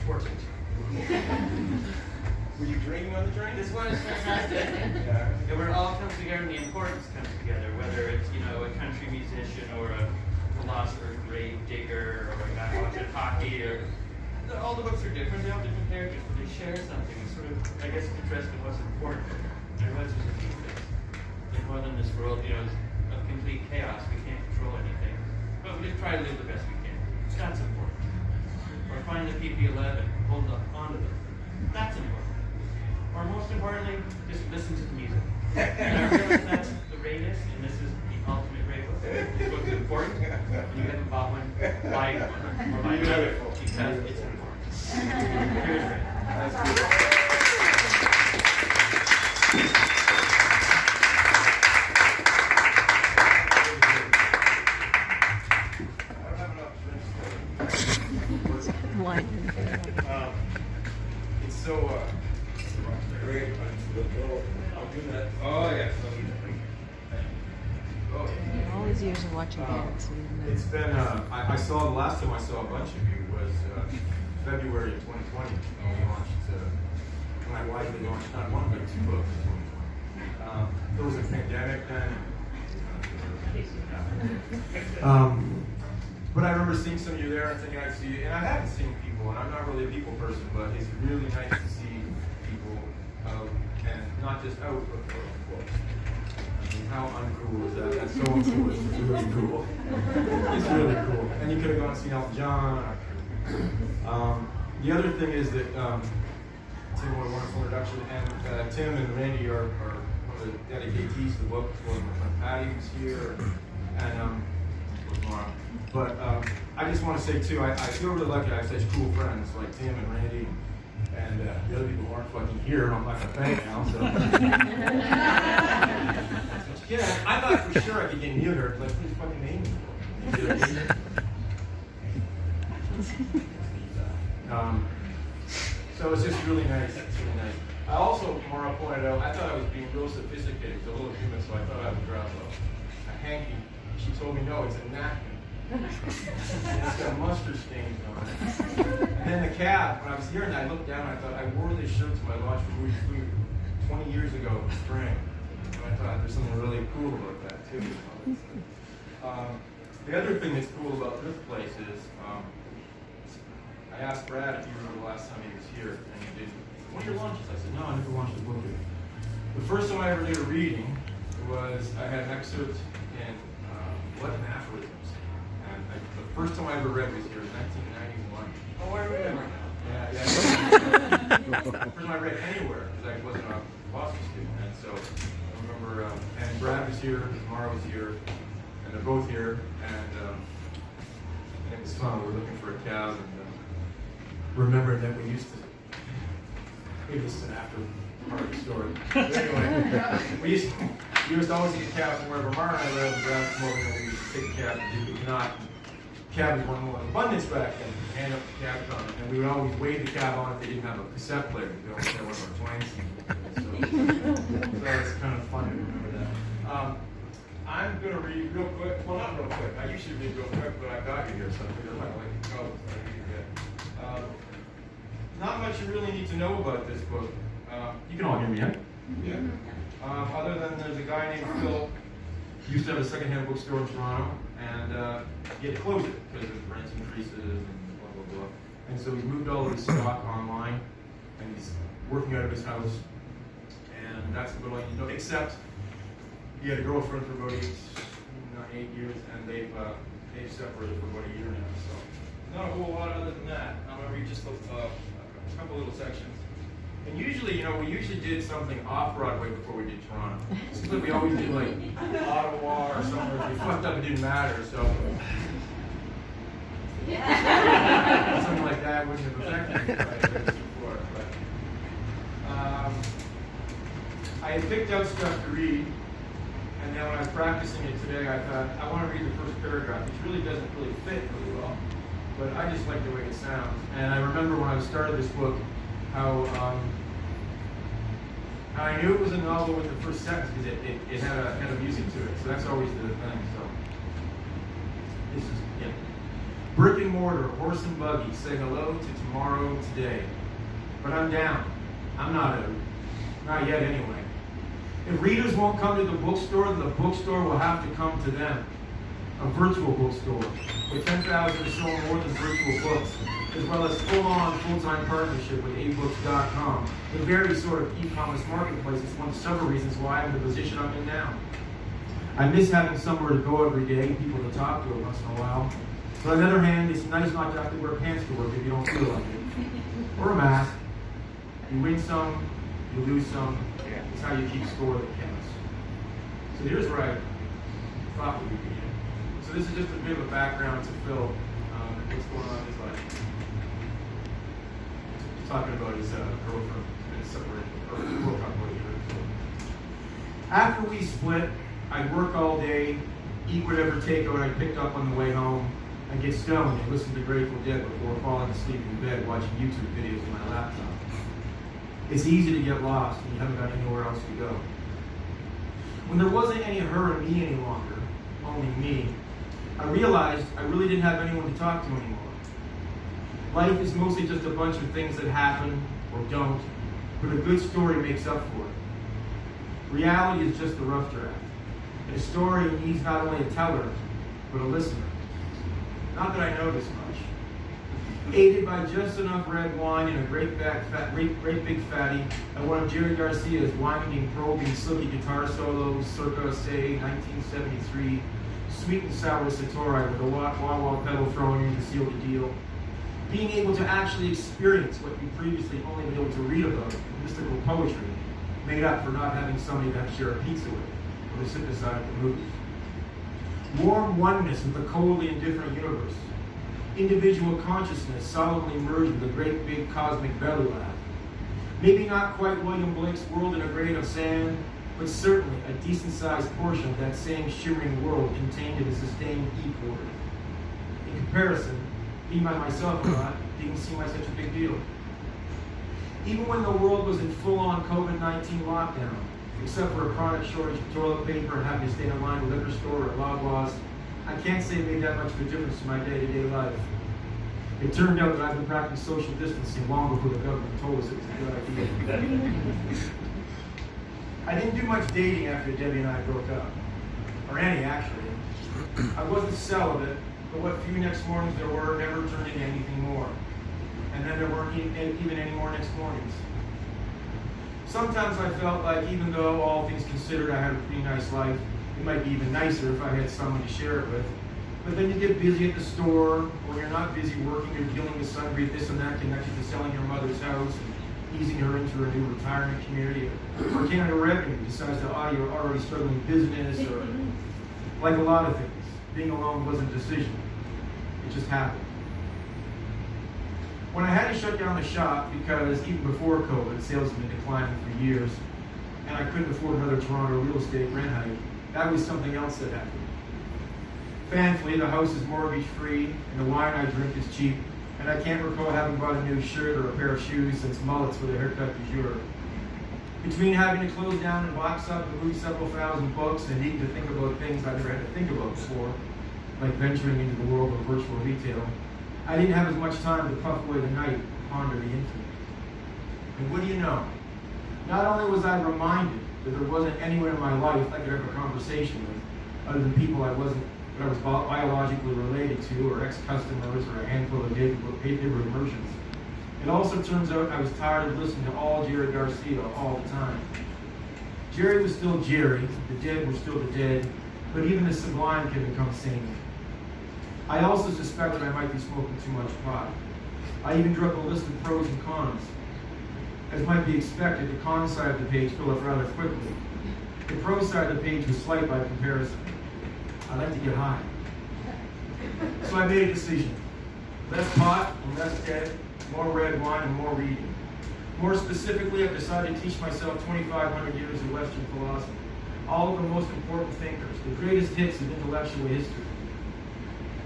important. Were you drinking on the train? This one is fantastic. Yeah. And where it all comes together and the importance comes together, whether it's, a country musician or a philosopher, grave digger, or a guy watching hockey, or all the books are different, they have different characters, but they share something. It's sort of, I guess, interesting what's important. There was a few things. In this world, of complete chaos, we can't control anything. But we just try to live the best we can. That's important. Or find the PP11, hold on to them. That's important. Or most importantly, just listen to the music. And I realize that's the greatest, and this is the ultimate great book. This book's important, and you haven't bought one, buy one. Or buy another, because it's important. Here's Ray. That's good. It's so great. I'll do that. Oh, yes. Oh, yeah. All these years of watching dance. It's been, I saw, the last time I saw a bunch of you was February of 2020. When we launched, when I wisely launched not one, but two books in 2020. There was a pandemic then. But I remember seeing some of you there and thinking I'd see you. And I haven't seen people, and I'm not really a people person, but it's really nice to see people out, and not just out, but close. I mean, how uncool is that? That's so uncool. It's really cool. It's really cool. And you could have gone and seen Elton John. The other thing is that Tim, what a wonderful introduction, and Tim and Randy are one of the dedicatees to the book. My friend Patty was here, and but I just want to say too, I feel really lucky I have such cool friends like Tim and Randy, and the other people who aren't fucking here, and I'm not gonna thank now. So, yeah, I thought for sure I could get neutered, like who's fucking name? So it's just really nice. It's really nice. I also, Mara pointed out, I thought I was being real sophisticated, it's a little human, so I thought I would grab a hanky. She told me no, it's a napkin. It's got mustard stains on it. And then the cab, when I was here and I looked down, I thought I wore this shirt to my lodge for Rouge Food 20 years ago in the spring. And I thought there's something really cool about that too. The other thing that's cool about this place is, I asked Brad if you remember the last time he was here, and he did. What are your lunches? I said, no, I never launched a book yet. The first time I ever did a reading was, I had an excerpt in What an Aphorisms. And the first time I ever read was here in 1991. Oh, I remember now. Yeah. The first time I read anywhere, because I wasn't a Boston student. And so I remember, and Brad was here, Mara was here, and they're both here. And it was fun. We were looking for a cab, and remembered that we used to, maybe this is an after part of the story. But anyway, we used to always get a cab from wherever Mara and I lived, and Brad come over, and we used to take a cab and do the not. Cab was one more abundance back then. Hand up the cab on it, and we would always wave the cab on if they didn't have a cassette player. We always had one of our twins. So it's kind of fun to remember that. I'm going to read real quick. Well, not real quick. I usually read real quick, but I got you here, so I figured I might let you go. Not much you really need to know about this book. You can all hear me, huh? Yeah. Other than there's a guy named Phil. He used to have a secondhand bookstore in Toronto, and he had to close it because of rent increases and blah, blah, blah. And so he moved all of his stock online, and he's working out of his house. And that's about all you know, except he had a girlfriend for about 8 years, and they've separated for about a year now. So not a whole lot other than that. I'm going to read just a couple little sections. And usually, we usually did something off Broadway before we did Toronto. Simply, we always did like Ottawa or somewhere. If we fucked up, it didn't matter. So something like that wouldn't have affected me if I did this before. But I had picked out stuff to read, and then when I was practicing it today, I thought I want to read the first paragraph, which really doesn't really fit really well, but I just like the way it sounds. And I remember when I started this book, how I knew it was a novel with the first sentence because it had a music to it. So that's always the thing. So this is Brick and mortar, horse and buggy, say hello to tomorrow today. But I'm down. I'm not out. Not yet anyway. If readers won't come to the bookstore, then the bookstore will have to come to them. A virtual bookstore with 10,000 or so more than virtual books, as well as full-on, full-time partnership with abooks.com. The very sort of e-commerce marketplace is one of several reasons why I'm in the position I'm in now. I miss having somewhere to go every day, people to talk to once in a while. But on the other hand, it's nice not to have to wear pants to work if you don't feel like it. Or a mask. You win some, you lose some. It's how you keep score that counts. So here's where I thought we would begin. So this is just a bit of a background to Phil. What's going on in his life. Talking about his girlfriend and separated, or we'll talk about it. After we split, I'd work all day, eat whatever takeout I picked up on the way home, and get stoned and listen to Grateful Dead before falling asleep in bed watching YouTube videos on my laptop. It's easy to get lost when you haven't got anywhere else to go. When there wasn't any her and me any longer, only me, I realized I really didn't have anyone to talk to anymore. Life is mostly just a bunch of things that happen or don't, but a good story makes up for it. Reality is just the rough draft. And a story needs not only a teller, but a listener. Not that I know this much. Aided by just enough red wine and a great big fatty, and one of Jerry Garcia's winding, probing, silky guitar solos circa, say, 1973, sweet and sour Satori with a wah-wah pedal thrown in to seal the deal. Being able to actually experience what you previously only been able to read about, mystical poetry, made up for not having somebody to share a pizza with, or to sit beside at the movies. Warm oneness with the coldly indifferent universe. Individual consciousness solemnly merged with a great big cosmic belly laugh. Maybe not quite William Blake's world in a grain of sand, but certainly a decent-sized portion of that same shimmering world contained in a sustained E-chord. In comparison, being by myself or not didn't seem like such a big deal. Even when the world was in full-on COVID-19 lockdown, except for a chronic shortage of toilet paper and having to stay in line at the liquor store or at Loblaws, I can't say it made that much of a difference in my day-to-day life. It turned out that I've been practicing social distancing long before the government told us it was a good idea. I didn't do much dating after Debbie and I broke up. Or any, actually. I wasn't celibate, but what few next mornings there were never turned into anything more. And then there weren't even any more next mornings. Sometimes I felt like even though all things considered I had a pretty nice life, it might be even nicer if I had someone to share it with. But then you get busy at the store, or you're not busy working, you're dealing with sundry this and that connected to selling your mother's house and easing her into a new retirement community, or Canada Revenue decides to audit your already struggling business, or like a lot of things, being alone wasn't a decision. It just happened. When I had to shut down the shop because even before COVID, sales had been declining for years, and I couldn't afford another Toronto real estate rent hike, that was something else that happened. Thankfully, the house is mortgage-free, and the wine I drink is cheap, and I can't recall having bought a new shirt or a pair of shoes since mullets with a haircut du jour. Between having to close down and box up and move several thousand books and needing to think about things I never had to think about before, like venturing into the world of virtual retail, I didn't have as much time to puff away the night and ponder the infinite. And what do you know? Not only was I reminded that there wasn't anyone in my life I could have a conversation with, other than people I was biologically related to, or ex-customers, or a handful of neighborhood immersions. It also turns out I was tired of listening to all Jerry Garcia all the time. Jerry was still Jerry, the dead were still the dead, but even the sublime can become sane. I also suspected I might be smoking too much pot. I even drew up a list of pros and cons. As might be expected, the con side of the page filled up rather quickly. The pro side of the page was slight by comparison. I like to get high. So I made a decision. Less pot and less dead, more red wine and more reading. More specifically, I've decided to teach myself 2,500 years of Western philosophy. All of the most important thinkers, the greatest hits of intellectual history.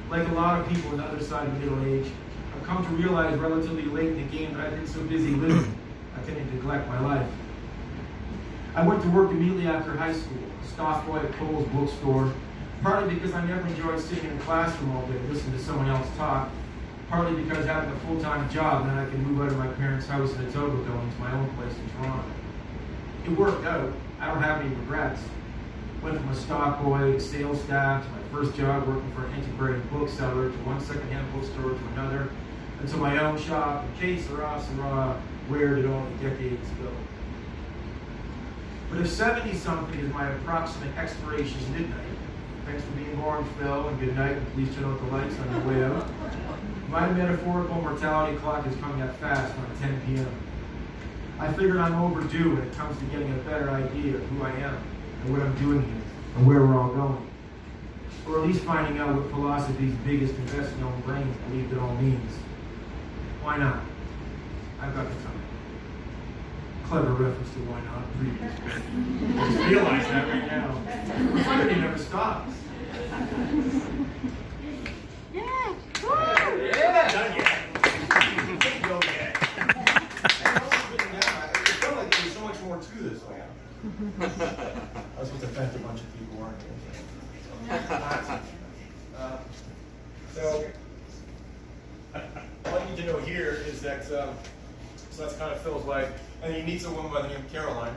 Like a lot of people on the other side of the middle age, I've come to realize relatively late in the game that I've been so busy living, I tended to neglect my life. I went to work immediately after high school, a stock boy at Kohl's bookstore, Partly because I never enjoyed sitting in the classroom all day listening to someone else talk. Partly because having a full-time job meant I could move out of my parents' house in Etobicoke to my own place in Toronto. It worked out. I don't have any regrets. Went from a stock boy to sales staff to my first job working for an antiquarian bookseller to one secondhand bookstore to another, and to my own shop, and K. Sarah Sarah, where did all the decades go? But if 70-something is my approximate expiration midnight, thanks for being born, Phil, and good night, and please turn out the lights on your way out. My metaphorical mortality clock is coming up fast around 10 p.m. I figured I'm overdue when it comes to getting a better idea of who I am and what I'm doing here and where we're all going. Or at least finding out what philosophy's biggest and best known brains believe it all means. Why not? I've got the time. Clever reference to why not previous bit. I just realized that right now. Funny never stops. Yeah. Yeah, done yet. Go yet. I felt like there's so much more to this one. I was supposed to offend a bunch of people, aren't So, what you need to know here is that, so that's kind of Phil's life. And he meets a woman by the name of Caroline.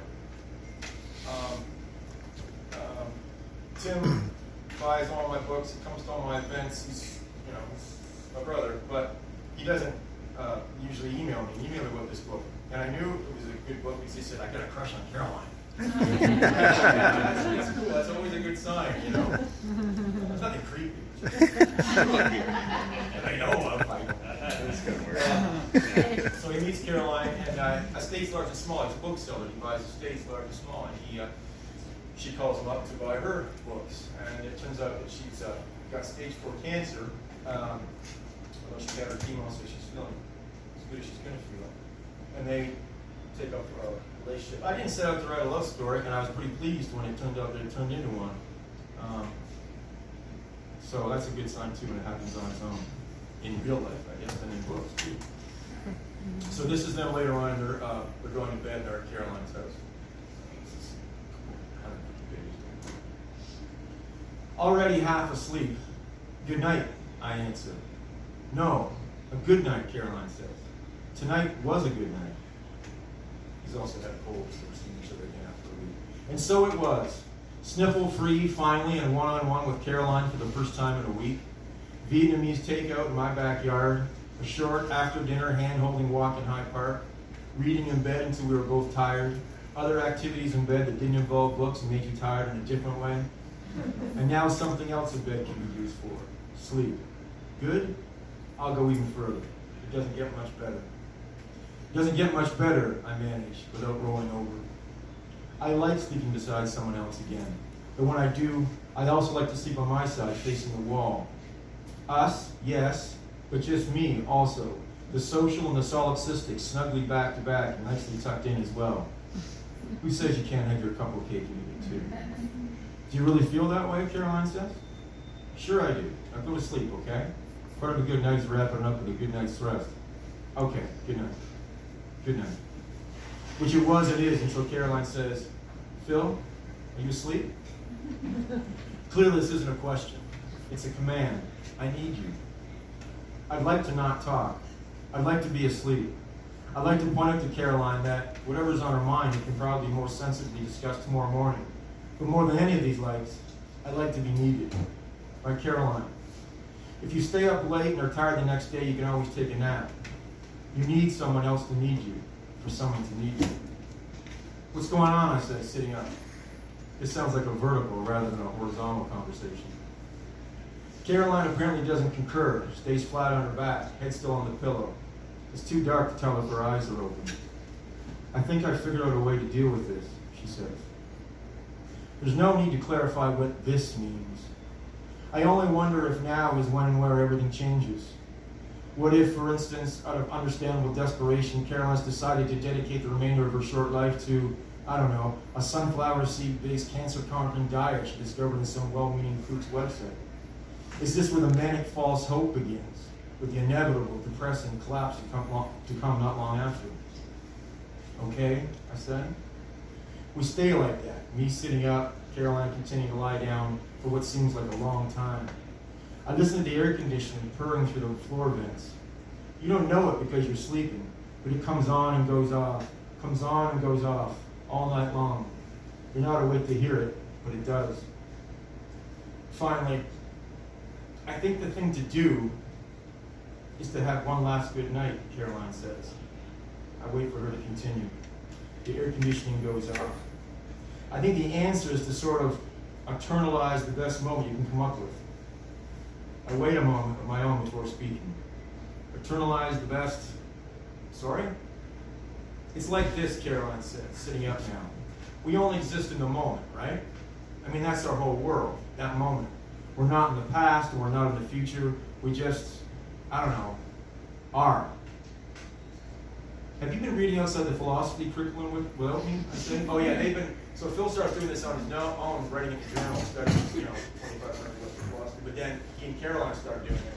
Tim buys all my books, he comes to all my events, he's my brother, but he doesn't usually email me. He emailed me about this book. And I knew it was a good book because he said, I got a crush on Caroline. That's cool, that's always a good sign, There's nothing creepy. And I know of. So he meets Caroline, and Estates Large and Small. He's a bookseller. He buys Estates Large and Small, and she calls him up to buy her books. And it turns out that she's got stage 4 cancer. Although she's got her chemo, so she's feeling as good as she's going to feel. And they take up a relationship. I didn't set out to write a love story, and I was pretty pleased when it turned out that it turned into one. So that's a good sign too when it happens on its own. In real life, I guess, and in books too. So this is them later on, they're going to bed, they're at Caroline's house. Already half asleep. Good night, I answer. No, a good night, Caroline says. Tonight was a good night. He's also had a cold, so we're seeing each other again after a week. And so it was. Sniffle-free, finally, and one-on-one with Caroline for the first time in a week. Vietnamese takeout in my backyard. A short after-dinner hand-holding walk in Hyde Park. Reading in bed until we were both tired. Other activities in bed that didn't involve books and made you tired in a different way. And now something else in bed can be used for. Sleep. Good? I'll go even further. It doesn't get much better. It doesn't get much better, I manage, without rolling over. I like sleeping beside someone else again. But when I do, I'd also like to sleep on my side, facing the wall. Us, yes, but just me also. The social and the solipsistic snugly back to back and nicely tucked in as well. Who says you can't have your cup of cake and eat it too? Do you really feel that way, Caroline says? Sure I do. Now go to sleep, okay? Part of a good night is wrapping up with a good night's rest. Okay, good night. Good night. Which it was and is until Caroline says, Phil, are you asleep? Clearly this isn't a question. It's a command. I need you. I'd like to not talk. I'd like to be asleep. I'd like to point out to Caroline that whatever's on her mind, it can probably more sensibly discuss tomorrow morning. But more than any of these lights, I'd like to be needed. Right, Caroline? If you stay up late and are tired the next day, you can always take a nap. You need someone else to need you, for someone to need you. What's going on, I say, sitting up. This sounds like a vertical rather than a horizontal conversation. Caroline apparently doesn't concur, stays flat on her back, head still on the pillow. It's too dark to tell if her eyes are open. I think I figured out a way to deal with this, she says. There's no need to clarify what this means. I only wonder if now is when and where everything changes. What if, for instance, out of understandable desperation, Caroline's decided to dedicate the remainder of her short life to, I don't know, a sunflower seed-based cancer-conquering diet she discovered in some well-meaning Fruits website? Is this where the manic false hope begins, with the inevitable, depressing collapse to come not long after? Okay, I said. We stay like that, me sitting up, Caroline continued to lie down for what seems like a long time. I listen to the air conditioning purring through the floor vents. You don't know it because you're sleeping, but it comes on and goes off, comes on and goes off, all night long. You're not awake to hear it, but it does. Finally, I think the thing to do is to have one last good night, Caroline says. I wait for her to continue. The air conditioning goes off. I think the answer is to sort of eternalize the best moment you can come up with. I wait a moment of my own before speaking. Eternalize the best. Sorry? It's like this, Caroline said, sitting up now. We only exist in the moment, right? I mean, that's our whole world, that moment. We're not in the past, and we're not in the future. We just, I don't know, are. Have you been reading outside the philosophy curriculum without me? I say? Oh yeah, they've been. So Phil starts doing this on his own, writing in the journal, studying, 2,500 lessons of philosophy. But then he and Caroline started doing it,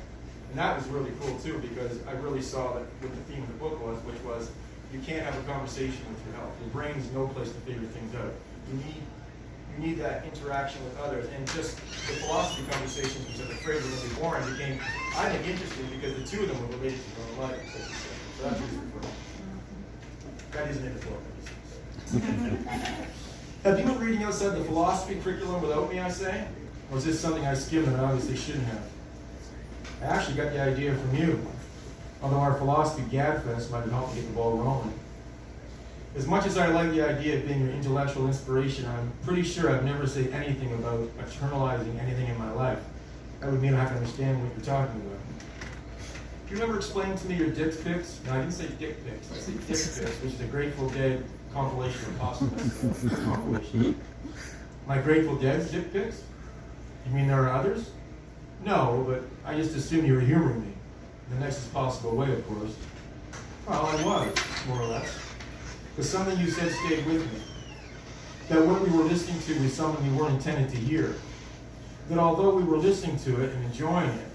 and that was really cool too, because I really saw that what the theme of the book was, which was you can't have a conversation with your health. Your brain's no place to figure things out. You need that interaction with others, and just the philosophy conversations, which I was afraid were going to be boring, became, I think, interesting because the two of them were related to their own life. So that's what it's referring to. That isn't in the book. Have you been reading outside the philosophy curriculum without me, I say? Or is this something I skimmed and I obviously shouldn't have? I actually got the idea from you, although our philosophy gabfest might have helped get the ball rolling. As much as I like the idea of being your intellectual inspiration, I'm pretty sure I've never said anything about eternalizing anything in my life. That would mean I have to understand what you're talking about. Do you remember explaining to me your dick pics? No, I didn't say dick pics. I said dick pics, which is a Grateful Dead compilation of posthumous compilation. My Grateful Dead's dick pics? You mean there are others? No, but I just assumed you were humoring me. In the nicest possible way, of course. Well, I was, more or less. But something you said stayed with me. That what we were listening to was something we weren't intended to hear. That although we were listening to it and enjoying it,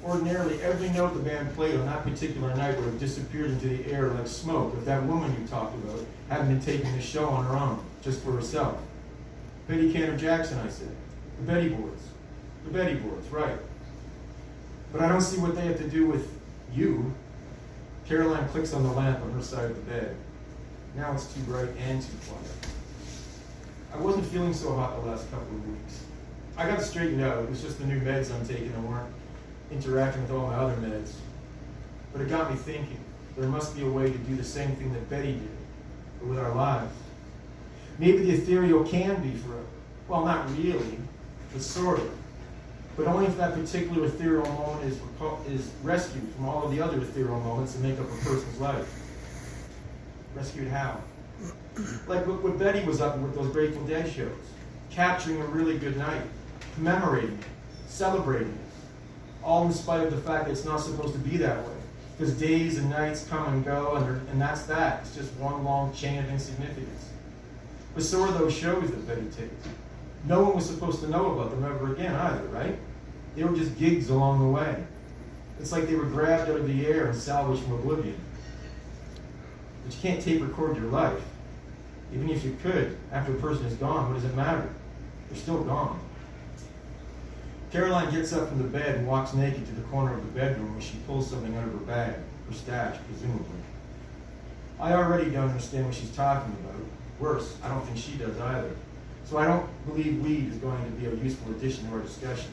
ordinarily every note the band played on that particular night would have disappeared into the air like smoke if that woman you talked about hadn't been taking the show on her own, just for herself. Betty Cantor Jackson, I said. The Betty Boards. The Betty Boards, right. But I don't see what they have to do with you. Caroline clicks on the lamp on her side of the bed. Now it's too bright and too quiet. I wasn't feeling so hot the last couple of weeks. I got it straightened out. It was just the new meds I'm taking and weren't interacting with all my other meds. But it got me thinking, there must be a way to do the same thing that Betty did, but with our lives. Maybe the ethereal can be forever. Well, not really, but sort of. But only if that particular ethereal moment is rescued from all of the other ethereal moments that make up a person's life. Rescued how? Like what Betty was up with those Grateful Dead shows. Capturing a really good night, commemorating it, celebrating it. All in spite of the fact that it's not supposed to be that way. Because days and nights come and go, and that's that. It's just one long chain of insignificance. But so are those shows that Betty taped. No one was supposed to know about them ever again either, right? They were just gigs along the way. It's like they were grabbed out of the air and salvaged from oblivion. But you can't tape record your life. Even if you could, after a person is gone, what does it matter? They're still gone. Caroline gets up from the bed and walks naked to the corner of the bedroom where she pulls something out of her bag, her stash, presumably. I already don't understand what she's talking about. Worse, I don't think she does either. So I don't believe weed is going to be a useful addition to our discussion.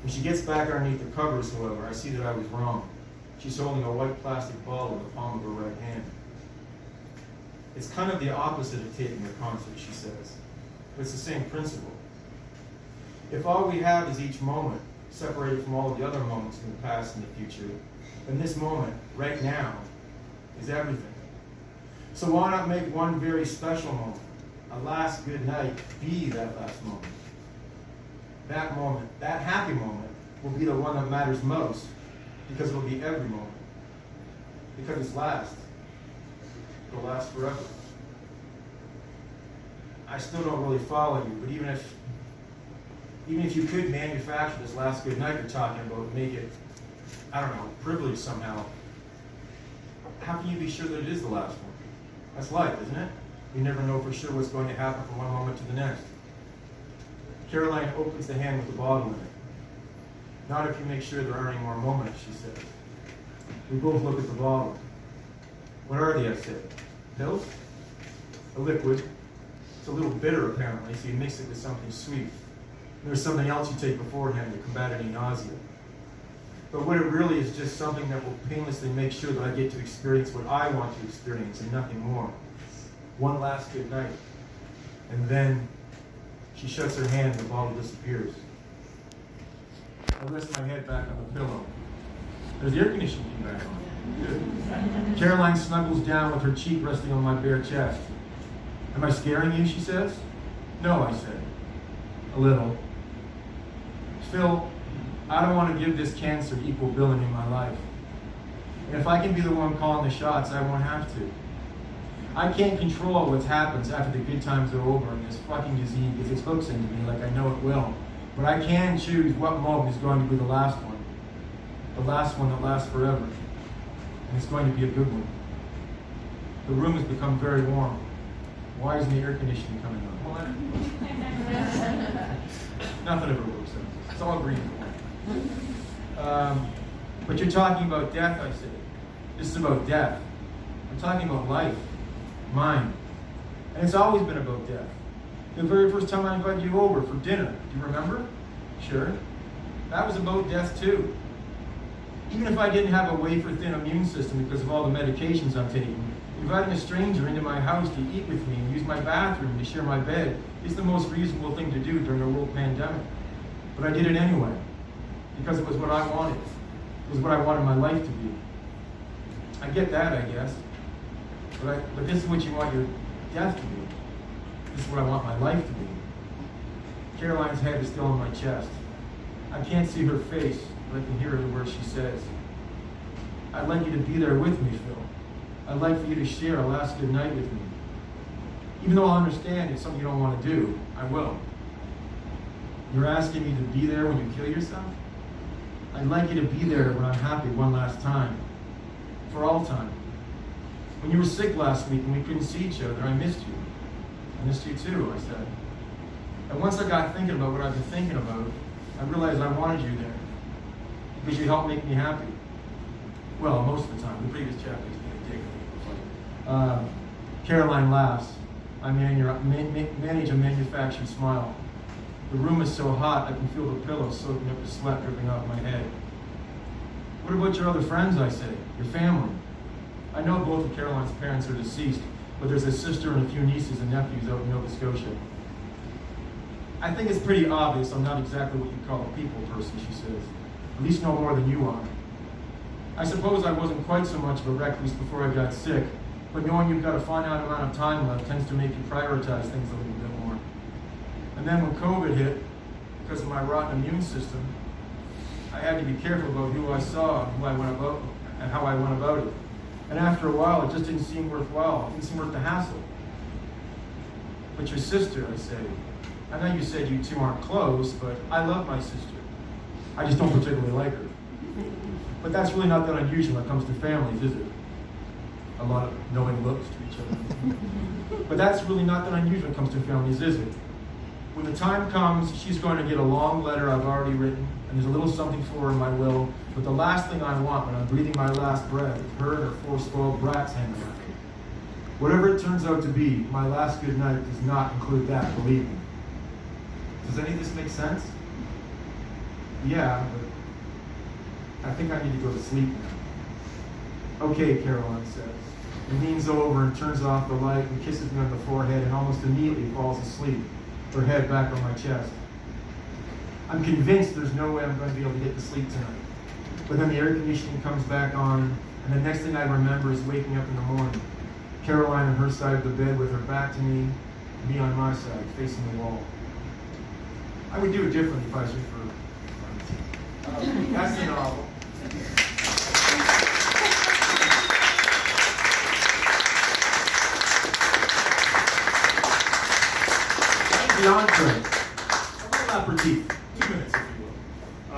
When she gets back underneath the covers, however, I see that I was wrong. She's holding a white plastic ball in the palm of her right hand. It's kind of the opposite of taping a concert, she says. But it's the same principle. If all we have is each moment, separated from all of the other moments in the past and the future, then this moment, right now, is everything. So why not make one very special moment, a last good night, be that last moment? That moment, that happy moment, will be the one that matters most, because it will be every moment. Because it's last. It'll last forever. I still don't really follow you, but even if you could manufacture this last good night you're talking about and make it, I don't know, privileged somehow, how can you be sure that it is the last one? That's life, isn't it? You never know for sure what's going to happen from one moment to the next. Caroline opens the hand with the bottle in it. Not if you make sure there aren't any more moments, she says. We both look at the bottle. What are they, I said. Pills? A liquid. It's a little bitter, apparently, so you mix it with something sweet. And there's something else you take beforehand to combat any nausea. But what it really is just something that will painlessly make sure that I get to experience what I want to experience and nothing more. One last good night. And then she shuts her hand and the bottle disappears. I rest my head back on the pillow. There's the air conditioning back on. Good. Caroline snuggles down with her cheek resting on my bare chest. Am I scaring you, she says. No, I said. A little. Phil, I don't want to give this cancer equal billing in my life. And if I can be the one calling the shots, I won't have to. I can't control what happens after the good times are over and this fucking disease gets its hooks into me like I know it will. But I can choose what moment is going to be the last one. The last one that lasts forever. And it's going to be a good one. The room has become very warm. Why isn't the air conditioning coming on? Well, nothing ever works out. It's all green. But you're talking about death, I said. This is about death. I'm talking about life. Mine. And it's always been about death. The very first time I invited you over for dinner, do you remember? Sure. That was about death too. Even if I didn't have a wafer-thin immune system because of all the medications I'm taking, inviting a stranger into my house to eat with me and use my bathroom to share my bed is the most reasonable thing to do during a world pandemic. But I did it anyway, because it was what I wanted. It was what I wanted my life to be. I get that, I guess. But this is what you want your death to be. This is what I want my life to be. Caroline's head is still on my chest. I can't see her face, but I can hear the words she says. I'd like you to be there with me, Phil. I'd like for you to share a last good night with me. Even though I understand it's something you don't want to do, I will. You're asking me to be there when you kill yourself? I'd like you to be there when I'm happy one last time. For all time. When you were sick last week and we couldn't see each other, I missed you. I missed you too, I said. And once I got thinking about what I've been thinking about, I realized I wanted you there. Because you helped make me happy. Well, most of the time. The previous chapter is going to take Caroline laughs. I manage a manufactured smile. The room is so hot I can feel the pillow soaking up the sweat dripping off my head. What about your other friends, I say? Your family? I know both of Caroline's parents are deceased, but there's a sister and a few nieces and nephews out in Nova Scotia. I think it's pretty obvious I'm not exactly what you'd call a people person, she says. At least no more than you are. I suppose I wasn't quite so much of a recluse before I got sick, but knowing you've got a finite amount of time left tends to make you prioritize things a little bit more. And then when COVID hit, because of my rotten immune system, I had to be careful about who I saw and who I went about and how I went about it. And after a while, it just didn't seem worthwhile. It didn't seem worth the hassle. But your sister, I say, I know you said you two aren't close, but I love my sister. I just don't particularly like her. But that's really not that unusual when it comes to families, is it? A lot of knowing looks to each other. But that's really not that unusual when it comes to families, is it? When the time comes, she's going to get a long letter I've already written, and there's a little something for her in my will, but the last thing I want when I'm breathing my last breath is her and her 4 spoiled brats hanging around me. Whatever it turns out to be, my last good night does not include that, believe me. Does any of this make sense? Yeah, but I think I need to go to sleep now. Okay, Caroline says, and leans over and turns off the light and kisses me on the forehead and almost immediately falls asleep, her head back on my chest. I'm convinced there's no way I'm going to be able to get to sleep tonight. But then the air conditioning comes back on, and the next thing I remember is waking up in the morning. Caroline on her side of the bed with her back to me on my side, facing the wall. I would do it differently if I was you for... That's the novel. The entree. A little aperitif. 2 minutes, if you will. I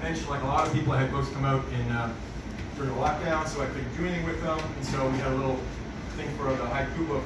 mentioned, like a lot of people, I had books come out during the lockdown, so I couldn't do anything with them, and so we had a little thing for the haiku book.